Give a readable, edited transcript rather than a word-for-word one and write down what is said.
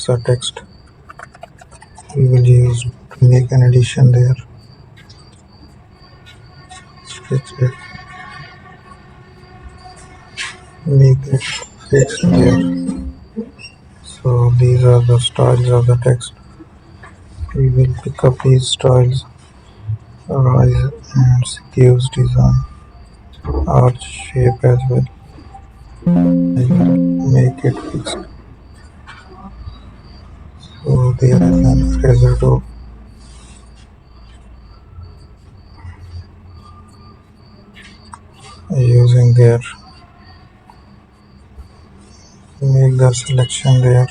that's the text we will use to make an addition there. Sketch it, make it fixed there. So these are the styles of the text. We will pick up these styles, rise and skews design, arch shape as well. I will make it fixed. So there is an eraser tool. Using there, make the selection there.